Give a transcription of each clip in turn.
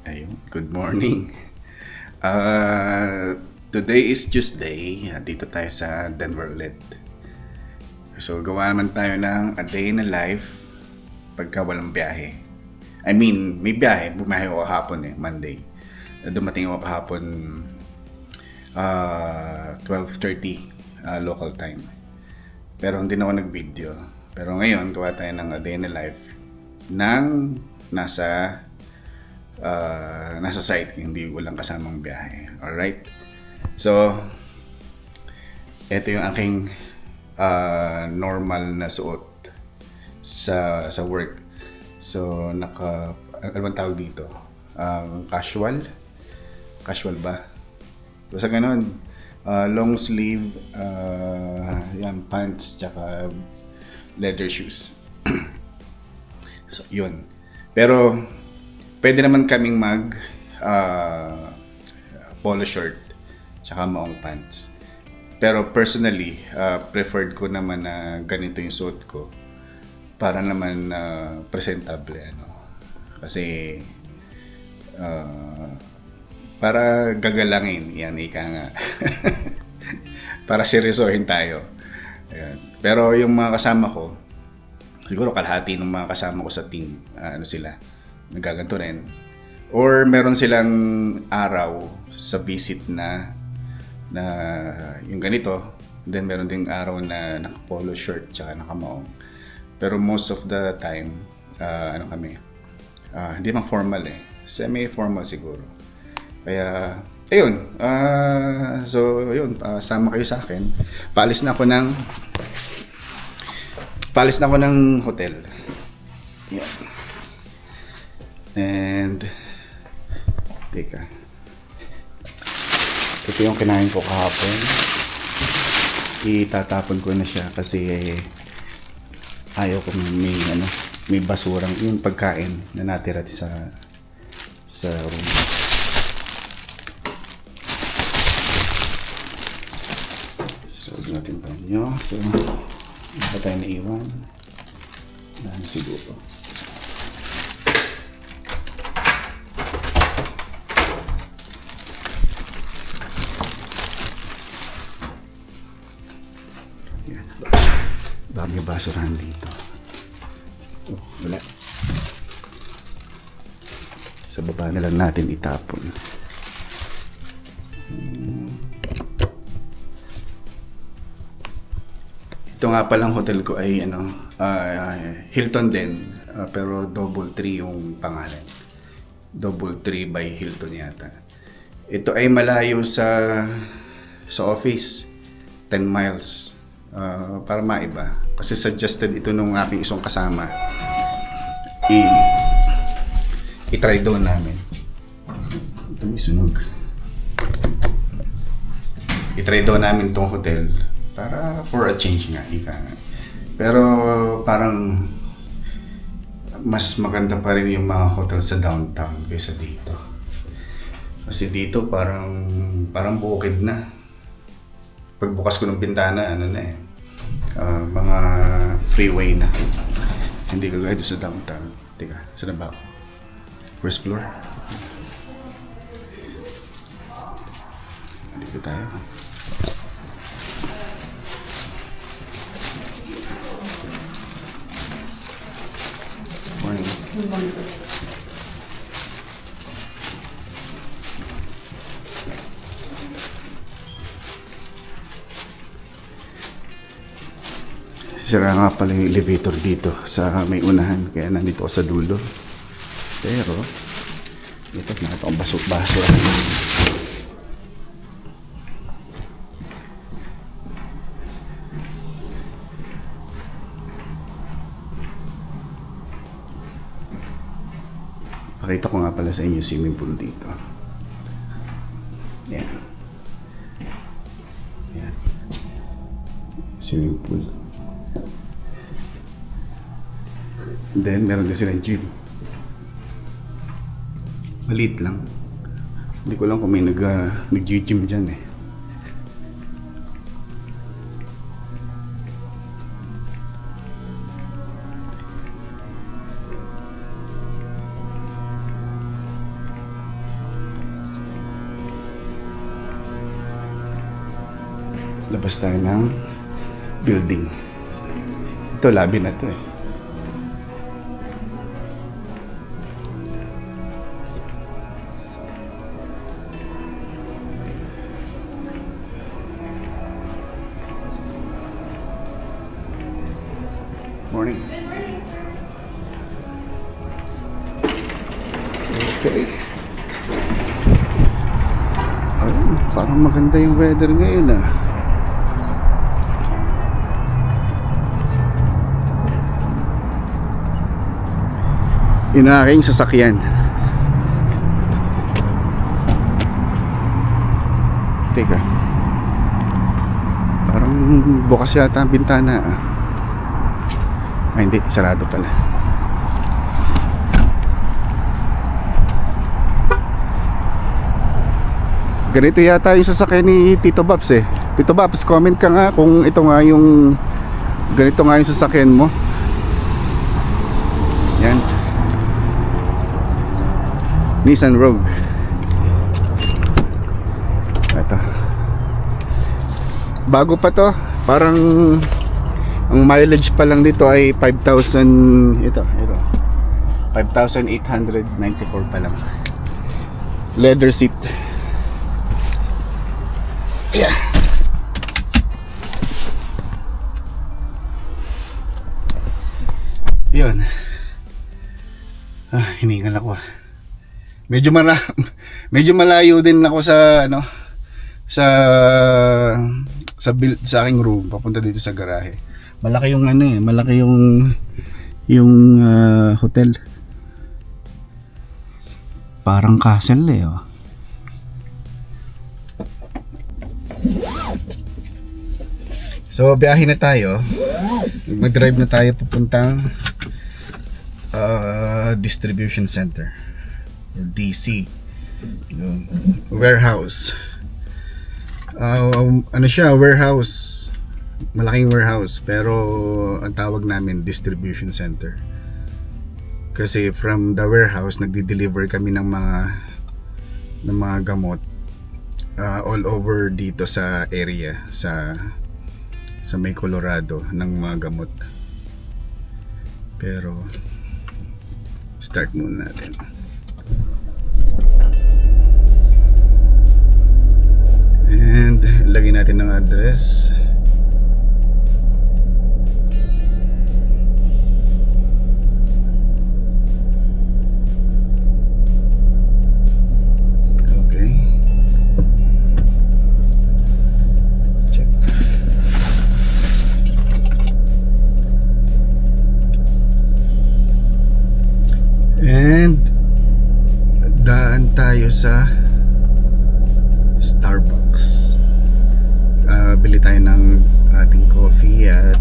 Ayun, good morning. Today is Tuesday. Dito tayo sa Denver ulit. So, gawa naman tayo ng a day in a life pagka walang biyahe. I mean, may biyahe. Bumahe ako kahapon Monday. Dumating ako kahapon 12:30 local time. Pero hindi na ako nag-video. Pero ngayon, gawa tayo ng a day in a life ng nasa site, hindi walang kasamang biyahe. Alright? So, ito yung aking normal na suot sa work. So, ano bang tawag dito? Casual? Casual ba? Basta ganun. Long sleeve, yan, pants, tsaka leather shoes. So, yun. Pero, pwede naman kaming mag polo shirt tsaka maong pants. Pero personally, preferred ko naman na ganito yung suot ko para naman presentable Kasi para gagalangin, yan ika nga. Para seryosohin tayo. Ayan. Pero yung mga kasama ko, siguro kalahati ng mga kasama ko sa team, sila nagaganto rin. Or meron silang araw sa visit na yung ganito. Then meron ding araw na naka-polo shirt tsaka naka-maong. Pero most of the time, hindi man formal semi-formal siguro. Kaya, ayun. Sama kayo sa akin. Paalis na ako ng hotel. Yeah. And teka, ito yung kinain ko kahapon. Itatapon ko na siya kasi ayaw ko may basurang yung pagkain na natira sa room. So, natin pa nyo. So, hindi tayo naiwan. Dahil siguro. Bagay basurahan dito. Oh, wala. Sa baba na lang natin itapon. Ito nga palang hotel ko ay Hilton din, pero double tree yung pangalan. Double tree by Hilton yata. Ito ay malayo sa office. 10 miles. Para maiba. Kasi suggested ito nung aking isang kasama. I-try doon namin. Ito may sunog. I-try doon namin itong hotel para for a change nga. Pero parang mas maganda pa rin yung mga hotel sa downtown kaysa dito. Kasi dito parang bukid na. Pagbukas ko ng bintana, mga freeway na. Hindi kagaya doon sa downtown. Teka, saan na ba ako? First floor? Dito tayo. Morning. Good morning. Sira nga pala yung elevator dito sa may unahan, kaya nandito ako sa dulo. Pero ito, nakita akong baso. Pakita ko nga pala sa inyo swimming pool dito. Yan. Yan. Swimming pool. Then, meron din silang gym. Maliit lang. Hindi ko lang kung may nag-gym dyan eh. Labas tayo ng building. Ito, labi na to eh. Morning. Okay. Ayun, parang maganda yung weather ngayon ah. Yun ang aking sasakyan. Teka. Parang bukas yata ang bintana ah. Ay hindi, sarado pala. Ganito yata yung sasakyan ni Tito Babs eh. Tito Babs, comment ka nga kung ito nga yung ganito nga yung sasakyan mo. Yan. Nissan Rogue. Ito. Bago pa to. Parang ang mileage pa lang dito ay 5,000. Ito 5,894 pa lang. Leather seat. Yeah. Yun. Hiningal ako ah. Medyo malayo din ako sa sa aking room papunta dito sa garahe. Malaki yung malaki yung hotel. Parang castle eh oh. So biyahe na tayo. Mag-drive na tayo papuntang distribution center. DC warehouse. Ano siya, warehouse, malaking warehouse, pero ang tawag namin distribution center kasi from the warehouse nagde-deliver kami ng mga gamot all over dito sa area sa may Colorado ng mga gamot. Pero start muna natin. And lagay natin ng address. Okay. Check. And daan tayo sa Starbucks. Bili tayo ng ating coffee at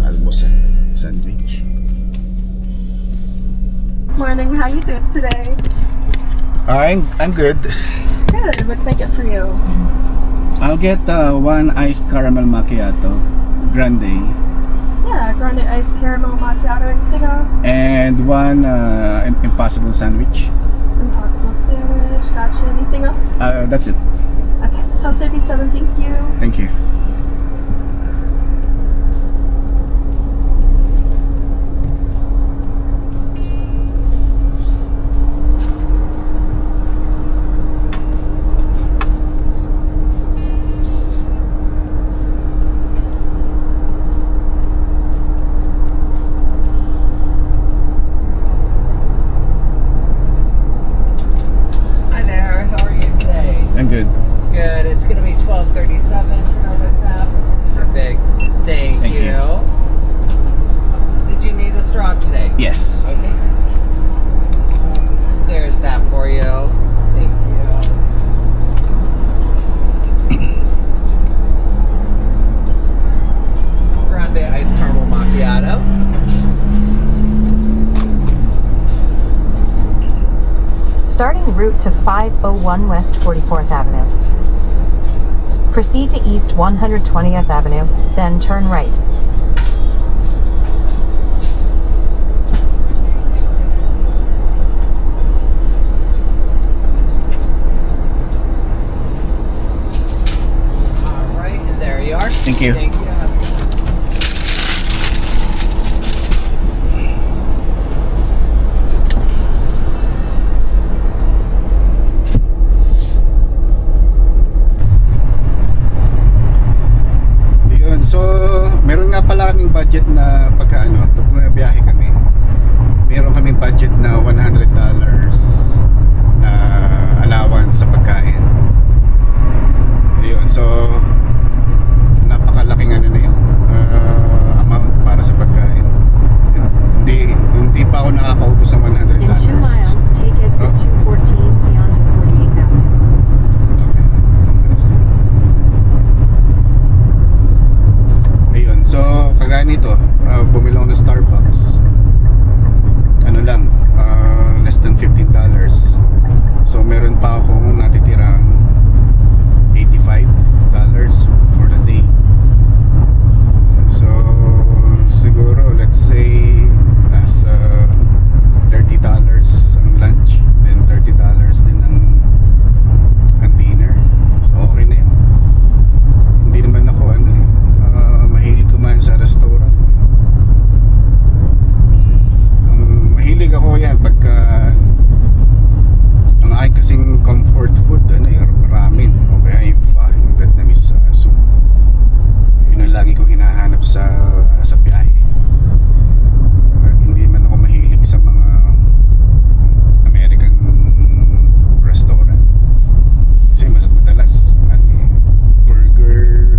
almusal, sandwich. Morning, how you doing today? I'm good. Good, what can I get for you? I'll get one iced caramel macchiato, grande, Yeah, grande iced caramel macchiato, anything else? and one impossible sandwich. Impossible sandwich, gotcha. Anything else? That's it. Okay, top 37, thank you. Thank you. Hi there, how are you today? I'm good. Good, it's gonna be 12:37 Starbucks app. Perfect. Thank Thank you. Did you need a straw today? Yes. Okay. Starting route to 501 West 44th Avenue. Proceed to East 120th Avenue, then turn right. All right, and there you are. Thank you. Thank you. Yun, so meron nga pala kaming budget na pagka pag bumabiyahe kami, meron kaming budget na $100 na allowance sa pagkain. Ayun, so napakalaking na yun, amount para sa pagkain. Hindi pa ako nakakautos ng $100. In 2 miles, take exit 214 beyond to 48th Avenue. Okay. Ayun, so kagaya nito, bumili ako ng Starbucks. Ano lang, less than $15. So meron pa akong natitirang $85 for the day. So siguro let's say nasa $30 ang lunch, then $30 din ang dinner. So okay na yun. Hindi naman ako mahilig kumain sa restaurant. Mahilig ako yan pagka ang aking kasing comfort food yung ramen o kaya yung pho, yung Vietnamese soup. Yun ang lagi ko hinahanap sa biyahe. Hindi man ako mahilig sa mga American restaurant kasi mas madalas burger.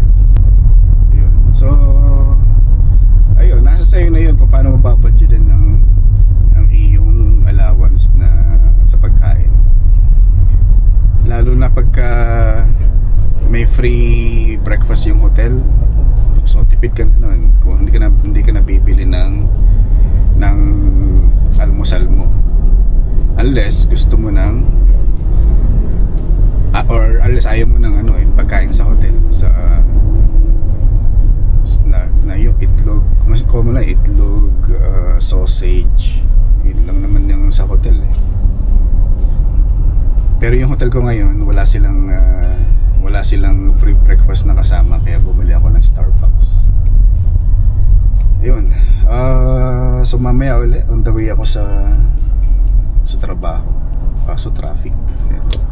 Ayun. So ayun, nasa sayo na yun kung paano mababudgetin ang iyong allowance na sa pagkain. Lalo na pagka may free breakfast yung hotel, so tipid ka na nun kung hindi ka na bibili ng almusal mo, unless gusto mo ng or unless ayaw mo ng yung pagkain sa hotel, na yung itlog, mas common na itlog, sausage, yun lang naman yung sa hotel Pero yung hotel ko ngayon, wala silang free breakfast na kasama, kaya bumili ako ng Starbucks. Ayun. So mamaya ulit on the way ako sa trabaho. Kaso traffic. Ito.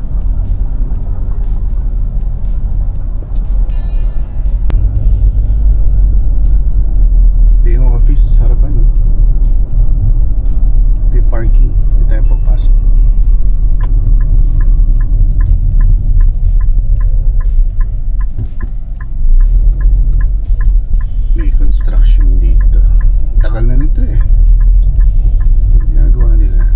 Ito yung office, harapan. Ito yung parking. Ito tayo papasok. May construction dito. Tagal na nito ginagawa nila.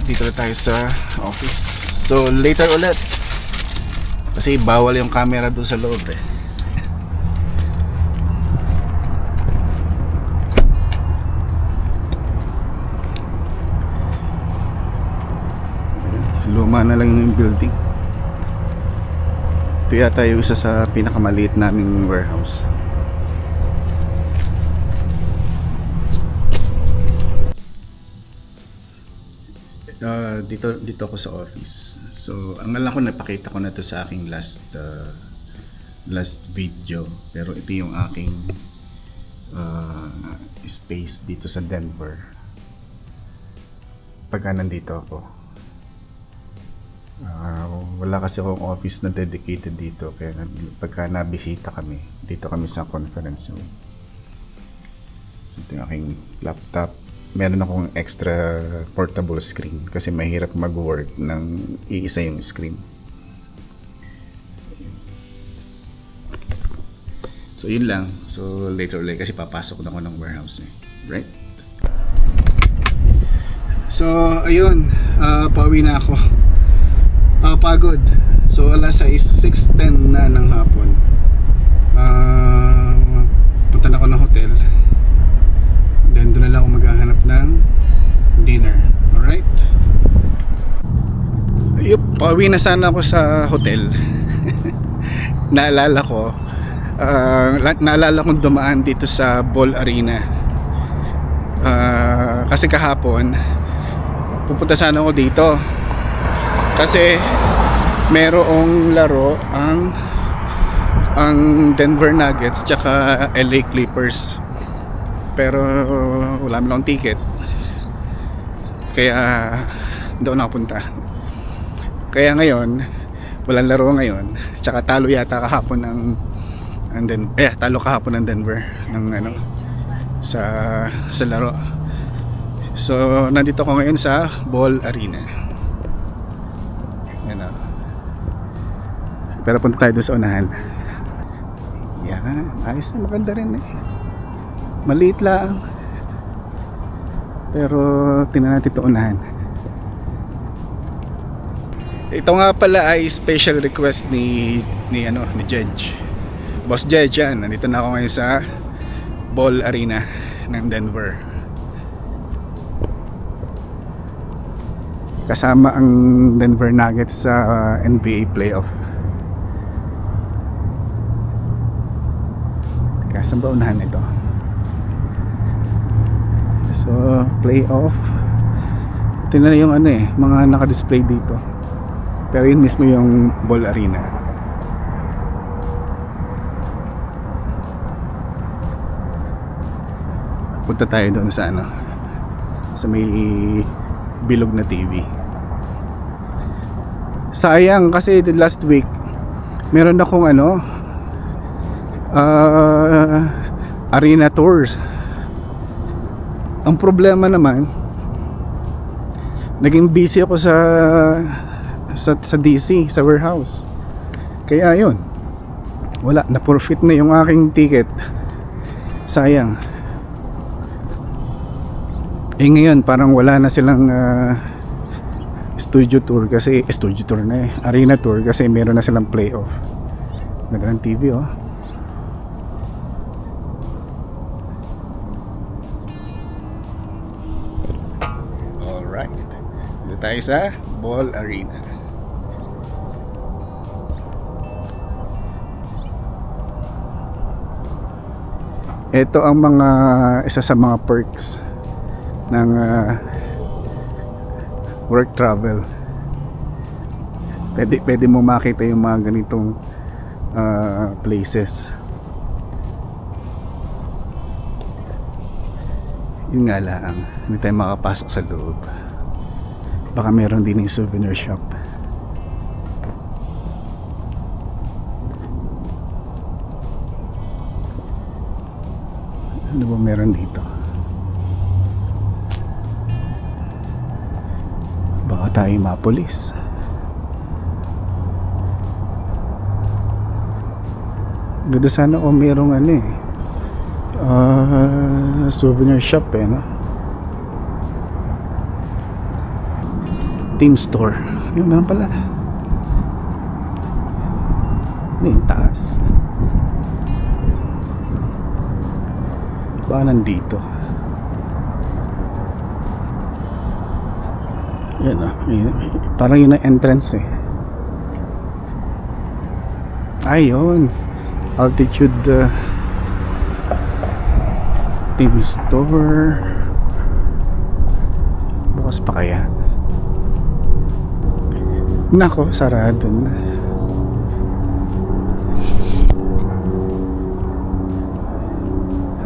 Dito na tayo sa office. So later ulit, kasi bawal yung camera doon sa loob Luma na lang yung building. Ito yata yung isa sa pinakamaliit naming warehouse. Dito ako sa office. So ang alam ko, napakita ko na to sa aking last video, pero ito yung aking space dito sa Denver pagka nandito ako. Wala kasi akong office na dedicated dito, kaya pagka nabisita kami, dito kami sa conference room. Ito yung aking laptop. Meron akong extra portable screen kasi mahirap mag-work ng iisa yung screen. So yun lang. So later ulit kasi papasok na ako ng warehouse eh. Right? So ayun, pauwi na ako. Pagod. So alas 6:10 na ng hapon. Punta na ako ng hotel. Then doon na lang ako maghahanap ng dinner. Alright? Yup, pauwi na sana ako sa hotel. Naalala kong dumaan dito sa Ball Arena. Kasi kahapon pupunta sana ako dito. Kasi merong laro ang Denver Nuggets tsaka LA Clippers. Pero wala man akong ticket. Kaya hindi ako nakapunta. Kaya ngayon, walang laro ngayon. Tsaka talo yata kahapon talo kahapon ng Denver sa laro. So nandito ako ngayon sa Ball Arena. Yan o. Pero punta tayo doon sa unahan. Yan, ayos na, maganda rin eh. Maliit lang. Pero tingnan natin ito unahan. Ito nga pala ay special request ni Judge. Boss Judge yan. Nandito na ako ngayon sa Ball Arena ng Denver. Kasama ang Denver Nuggets sa NBA playoff. Teka, saan ba unahan ito? So, playoff. Ito na yung mga naka-display dito. Pero yun mismo yung Ball Arena. Punta tayo doon sa sa may bilog na TV. Sayang kasi last week meron akong arena tours. Ang problema naman, naging busy ako sa DC, sa warehouse. Kaya yun, wala, na-forfeit na yung aking ticket. Sayang. Ngayon parang wala na silang studio tour arena tour kasi meron na silang playoff. Magandang TV oh. Alright, dito tayo sa Ball Arena. Ito ang isa sa mga perks ng work travel. Pwede mo makita yung mga ganitong places. Yun nga lang, hindi tayo makapasok sa loob. Baka meron din yung souvenir shop. Ano ba meron dito? Baka tayo mapulis. Ganda sana kung merong souvenir shop no? Team store. Yun, meron pala. Ano yung taas? Baka nandito. Yan parang yun ang entrance eh. Ayun, altitude team store. Bukas pa kaya? Nako, sarado na.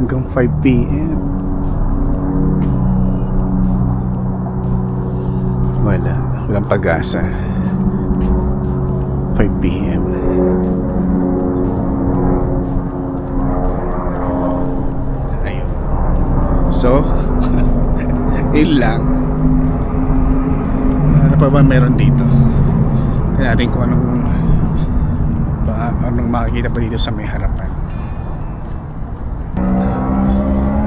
Hanggang 5 PM. Walang pag-asa. 5 PM. Ayun. So, yun lang. Ano pa ba meron dito? Tingnan natin kung anong makikita pa dito sa may harapan.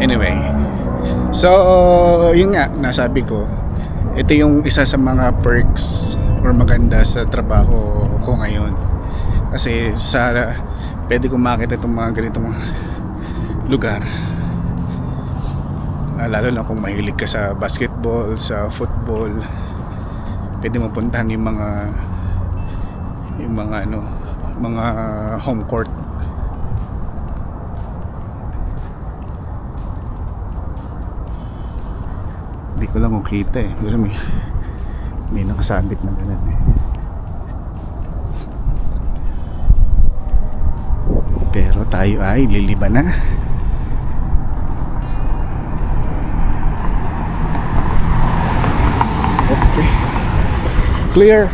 Anyway, so yun nga, nasabi ko, ito yung isa sa mga perks or maganda sa trabaho ko ngayon. Kasi pwede kong makita itong mga ganitong lugar. Lalo na kung mahilig ka sa basketball, sa football, pwede mo puntahan yung mga home court. Hindi ko lang kung kita eh, pero may nakasabit na ganun eh. Pero tayo ay liliban na. Okay, clear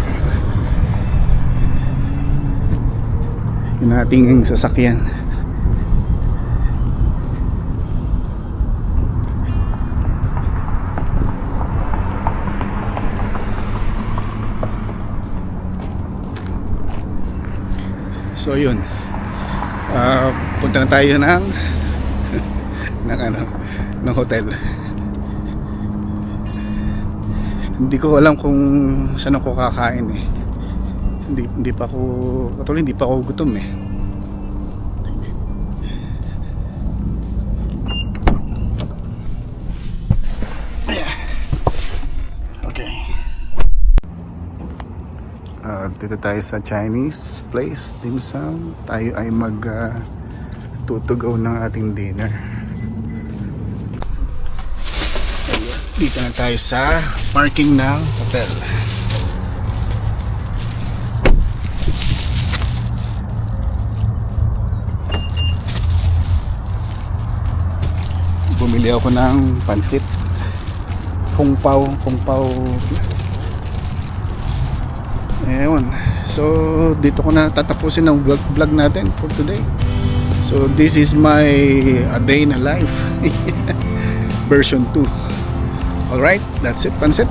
yung ating sasakyan. So yun, punta na tayo ng ng hotel. Hindi ko alam kung saan ako kakain eh. Hindi pa ako gutom eh. Okay. Dito tayo sa Chinese place, dim sum. Tayo ay tutugaw ng ating dinner. Dito na tayo sa parking ng hotel. Bumili ako ng pansit kung pao. Ewan. So dito ko na tatapusin ang vlog natin for today. So this is my a day in a life version 2. Alright, that's it, pansit.